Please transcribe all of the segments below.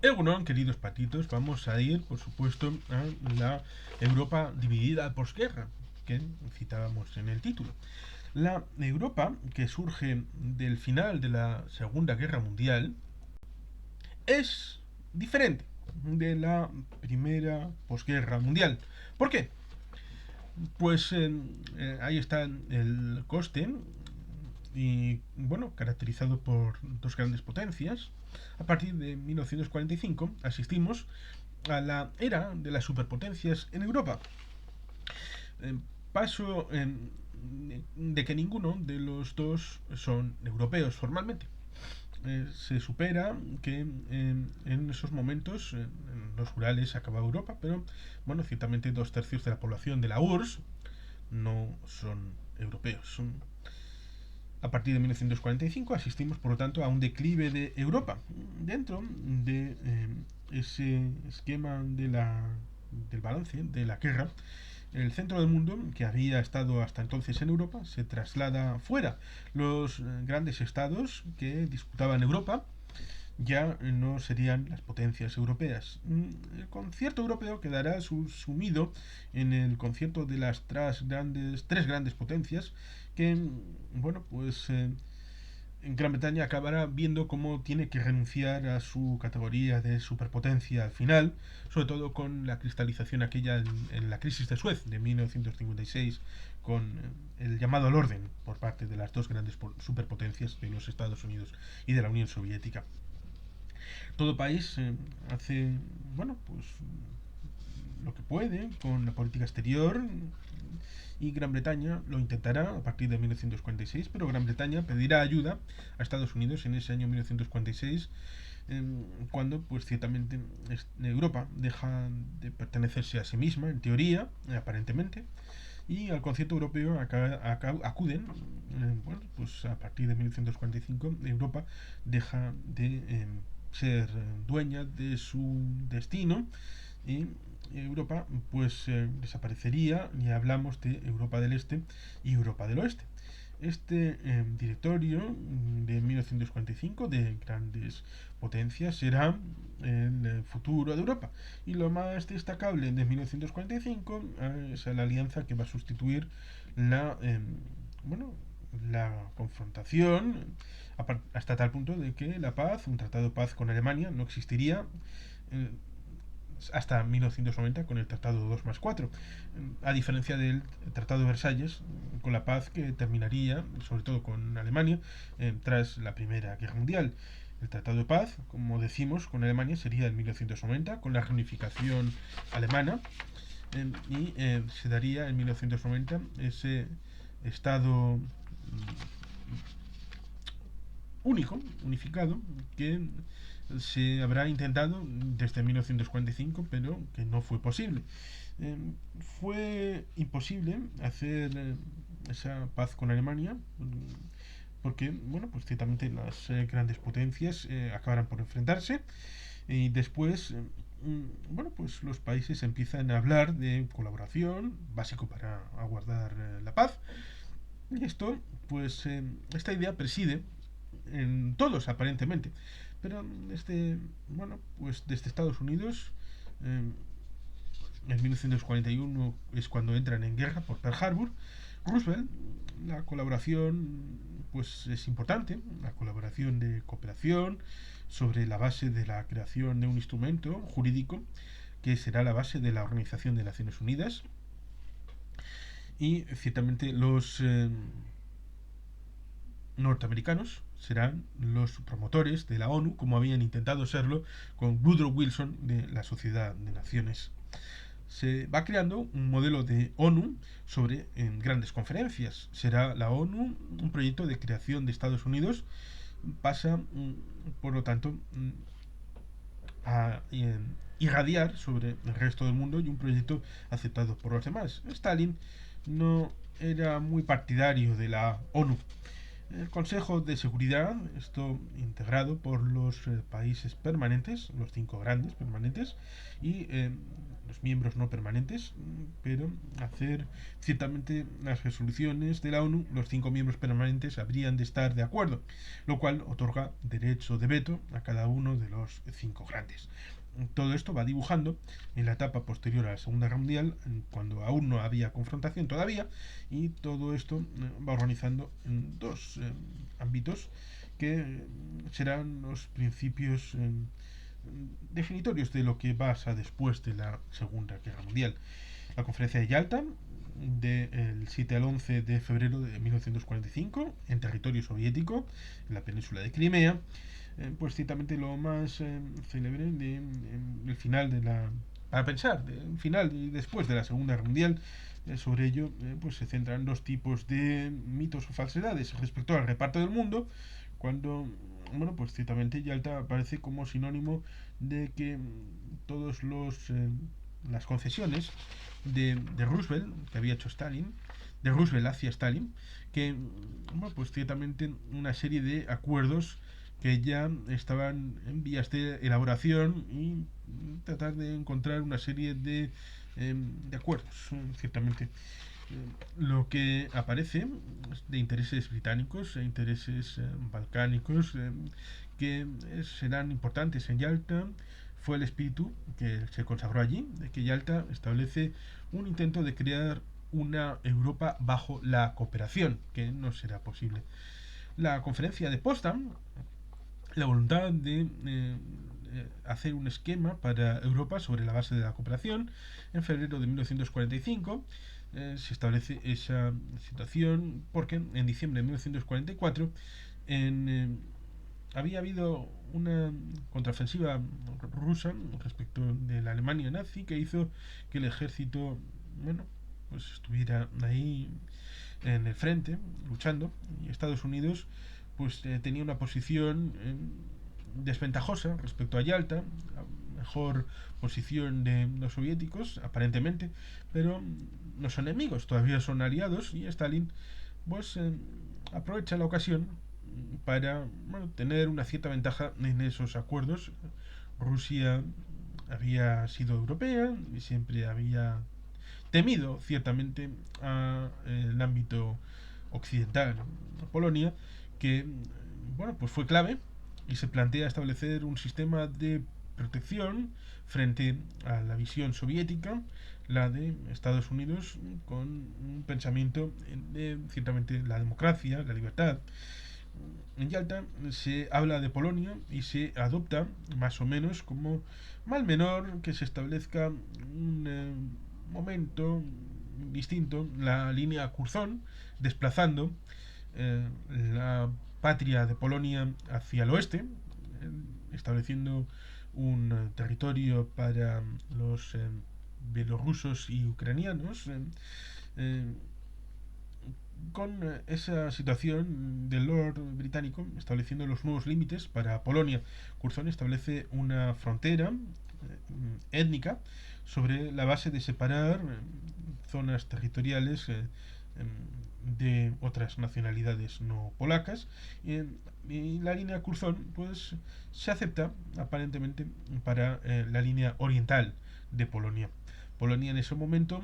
Egunon, queridos patitos, vamos a ir, por supuesto, a la Europa dividida posguerra, que citábamos en el título. La Europa que surge del final de la Segunda Guerra Mundial es diferente de la Primera Posguerra Mundial. ¿Por qué? Pues ahí está el coste y, bueno, caracterizado por dos grandes potencias. A partir de 1945 asistimos a la era de las superpotencias en Europa. Paso de que ninguno de los dos son europeos formalmente. Se supera que en esos momentos en los Urales acababa Europa, pero bueno, ciertamente 2/3 de la población de la URSS no son europeos. A partir de 1945 asistimos, por lo tanto, a un declive de Europa dentro de ese esquema del balance de la guerra. El centro del mundo, que había estado hasta entonces en Europa, se traslada fuera. Los grandes estados que disputaban Europa ya no serían las potencias europeas. El concierto europeo quedará sumido en el concierto de las tres grandes potencias que, bueno, pues en Gran Bretaña acabará viendo cómo tiene que renunciar a su categoría de superpotencia al final, sobre todo con la cristalización aquella en la crisis de Suez de 1956, con el llamado al orden por parte de las dos grandes superpotencias de los Estados Unidos y de la Unión Soviética. Todo país hace, bueno, pues lo que puede con la política exterior y Gran Bretaña lo intentará a partir de 1946, pero Gran Bretaña pedirá ayuda a Estados Unidos en ese año 1946, cuando pues ciertamente Europa deja de pertenecerse a sí misma, en teoría, aparentemente, y al concierto europeo acuden, bueno, pues a partir de 1945 Europa deja de ser dueña de su destino y Europa pues desaparecería y hablamos de Europa del Este y Europa del Oeste. Este directorio de 1945 de grandes potencias será el futuro de Europa. Y lo más destacable de 1945 es la alianza que va a sustituir la, bueno, la confrontación hasta tal punto de que la paz, un tratado de paz con Alemania, no existiría eh, hasta 1990 con el Tratado 2+4, a diferencia del Tratado de Versalles, con la paz que terminaría, sobre todo con Alemania, tras la Primera Guerra Mundial. El Tratado de Paz, como decimos, con Alemania sería en 1990, con la reunificación alemana, y se daría en 1990 ese Estado único, unificado, que se habrá intentado desde 1945, pero que no fue posible. Eh, Fue imposible hacer esa paz con Alemania porque, bueno, pues ciertamente las grandes potencias acabarán por enfrentarse y después, bueno, pues los países empiezan a hablar de colaboración, básico para aguardar la paz. Y esto, pues, esta idea preside en todos aparentemente, pero bueno, pues desde Estados Unidos, eh, en 1941 es cuando entran en guerra por Pearl Harbor. Roosevelt, la colaboración pues es importante, la colaboración de cooperación sobre la base de la creación de un instrumento jurídico que será la base de la Organización de Naciones Unidas, y ciertamente los norteamericanos serán los promotores de la ONU, como habían intentado serlo con Woodrow Wilson de la Sociedad de Naciones. Se va creando un modelo de ONU sobre en grandes conferencias. Será la ONU un proyecto de creación de Estados Unidos, pasa por lo tanto a irradiar sobre el resto del mundo y un proyecto aceptado por los demás. Stalin no era muy partidario de la ONU. El Consejo de Seguridad, esto integrado por los países permanentes, los 5 grandes permanentes, y los miembros no permanentes, pero hacer ciertamente las resoluciones de la ONU, los 5 miembros permanentes habrían de estar de acuerdo, lo cual otorga derecho de veto a cada uno de los 5 grandes. Todo esto va dibujando en la etapa posterior a la Segunda Guerra Mundial, cuando aún no había confrontación todavía, y todo esto va organizando en dos ámbitos que serán los principios definitorios de lo que pasa después de la Segunda Guerra Mundial. La conferencia de Yalta, del 7 al 11 de febrero de 1945, en territorio soviético, en la península de Crimea, pues ciertamente lo más célebre del final de la... Para pensar, del final y después de la Segunda Guerra Mundial, sobre ello pues se centran dos tipos de mitos o falsedades respecto al reparto del mundo, cuando, bueno, pues ciertamente Yalta aparece como sinónimo de que todos los las concesiones de Roosevelt que había hecho Stalin, de Roosevelt hacia Stalin, que, bueno, pues ciertamente una serie de acuerdos que ya estaban en vías de elaboración y tratar de encontrar una serie de acuerdos, ciertamente. Lo que aparece de intereses británicos e intereses balcánicos que serán importantes en Yalta fue el espíritu que se consagró allí, de que Yalta establece un intento de crear una Europa bajo la cooperación, que no será posible. La conferencia de Potsdam, la voluntad de hacer un esquema para Europa sobre la base de la cooperación. En febrero de 1945 se establece esa situación porque en diciembre de 1944 había habido una contraofensiva rusa respecto de la Alemania nazi que hizo que el ejército, bueno, pues estuviera ahí en el frente luchando, y Estados Unidos pues tenía una posición desventajosa respecto a Yalta, la mejor posición de los soviéticos aparentemente, pero no son enemigos, todavía son aliados, y Stalin pues aprovecha la ocasión para, bueno, tener una cierta ventaja en esos acuerdos. Rusia había sido europea y siempre había temido ciertamente el ámbito occidental. Polonia, que, bueno, pues fue clave, y se plantea establecer un sistema de protección frente a la visión soviética, la de Estados Unidos, con un pensamiento de ciertamente la democracia, la libertad. En Yalta se habla de Polonia y se adopta más o menos como mal menor que se establezca un momento distinto, la línea Curzon, desplazando la patria de Polonia hacia el oeste, estableciendo un territorio para los bielorrusos y ucranianos, eh, con esa situación del Lord británico estableciendo los nuevos límites para Polonia. Curzon establece una frontera étnica sobre la base de separar zonas territoriales de otras nacionalidades no polacas, y la línea Curzon pues se acepta aparentemente para la línea oriental de Polonia. Polonia en ese momento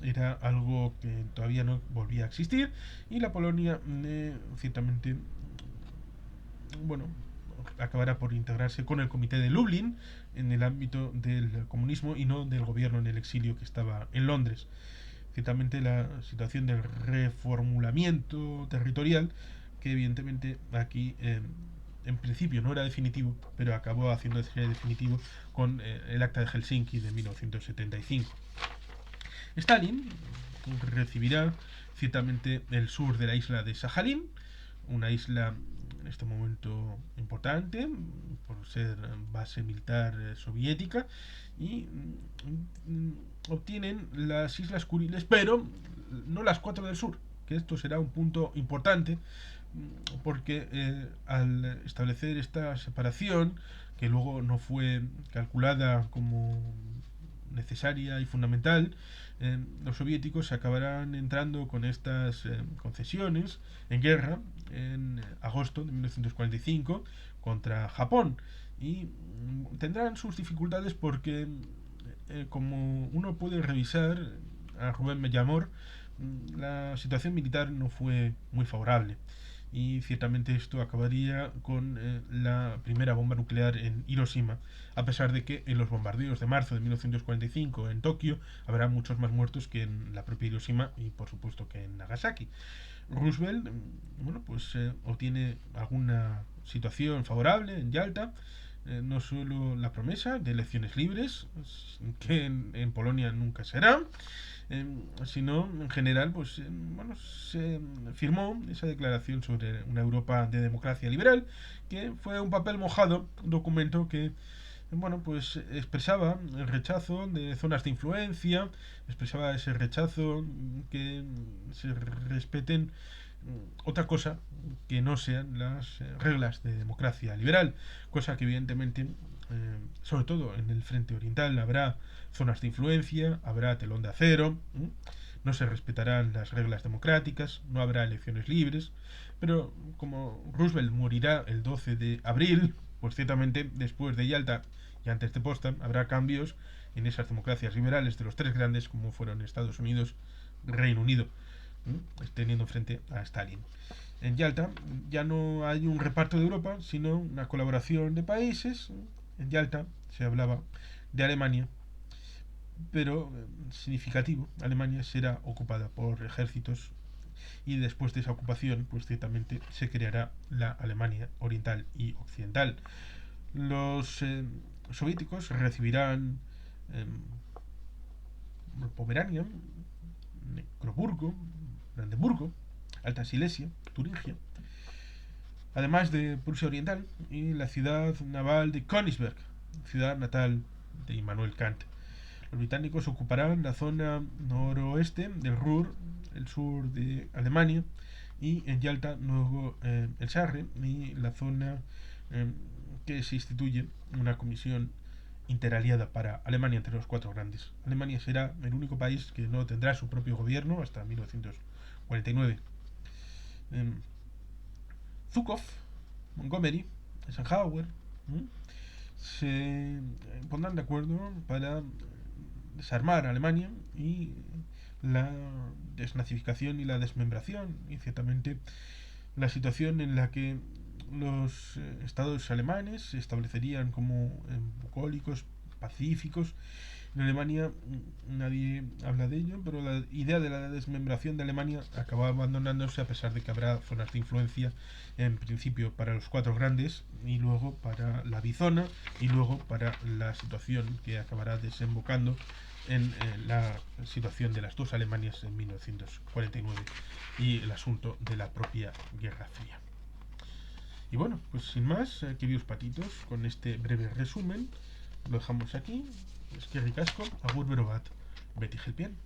era algo que todavía no volvía a existir, y la Polonia ciertamente, bueno, acabará por integrarse con el Comité de Lublin en el ámbito del comunismo y no del gobierno en el exilio que estaba en Londres. Ciertamente la situación del reformulamiento territorial, que evidentemente aquí en principio no era definitivo, pero acabó haciéndose definitivo con el Acta de Helsinki de 1975. Stalin recibirá ciertamente el sur de la isla de Sajalín, una isla en este momento importante por ser base militar soviética, y obtienen las Islas Kuriles, pero no las 4 del sur, que esto será un punto importante porque al establecer esta separación, que luego no fue calculada como necesaria y fundamental, los soviéticos acabarán entrando con estas concesiones en guerra en agosto de 1945 contra Japón y tendrán sus dificultades porque como uno puede revisar a Rubén Mellamor, la situación militar no fue muy favorable y ciertamente esto acabaría con la primera bomba nuclear en Hiroshima, a pesar de que en los bombardeos de marzo de 1945 en Tokio habrá muchos más muertos que en la propia Hiroshima y por supuesto que en Nagasaki. Roosevelt, bueno, pues obtiene alguna situación favorable en Yalta, no solo la promesa de elecciones libres, que en Polonia nunca será, sino en general, pues bueno, se firmó esa declaración sobre una Europa de democracia liberal, que fue un papel mojado, un documento que bueno, pues expresaba el rechazo de zonas de influencia, expresaba ese rechazo que se respeten otra cosa que no sean las reglas de democracia liberal, cosa que evidentemente, sobre todo en el frente oriental, habrá zonas de influencia, habrá telón de acero, no se respetarán las reglas democráticas, no habrá elecciones libres, pero como Roosevelt morirá el 12 de abril, pues ciertamente después de Yalta y antes de Potsdam habrá cambios en esas democracias liberales de los tres grandes como fueron Estados Unidos, Reino Unido, teniendo frente a Stalin. En Yalta ya no hay un reparto de Europa, sino una colaboración de países. En Yalta se hablaba de Alemania, pero significativo, Alemania será ocupada por ejércitos y después de esa ocupación, pues ciertamente se creará la Alemania oriental y occidental. Los soviéticos recibirán Pomerania, Necroburgo, Brandeburgo, Alta Silesia, Turingia, además de Prusia Oriental y la ciudad naval de Königsberg, ciudad natal de Immanuel Kant. Los británicos ocuparán la zona noroeste del Ruhr, el sur de Alemania, y en Yalta luego el Sarre y la zona que se instituye una comisión interaliada para Alemania entre los cuatro grandes. Alemania será el único país que no tendrá su propio gobierno hasta 1949. Zhukov, Montgomery, Eisenhower se pondrán de acuerdo para desarmar a Alemania y la desnazificación y la desmembración y ciertamente la situación en la que los estados alemanes se establecerían como bucólicos, pacíficos. En Alemania nadie habla de ello, pero la idea de la desmembración de Alemania acaba abandonándose a pesar de que habrá zonas de influencia en principio para los cuatro grandes y luego para la bizona y luego para la situación que acabará desembocando en la situación de las dos Alemanias en 1949 y el asunto de la propia Guerra Fría. Y bueno, pues sin más, queridos patitos, con este breve resumen lo dejamos aquí. Es que ricasco, agur berobat, Betty Gelpian.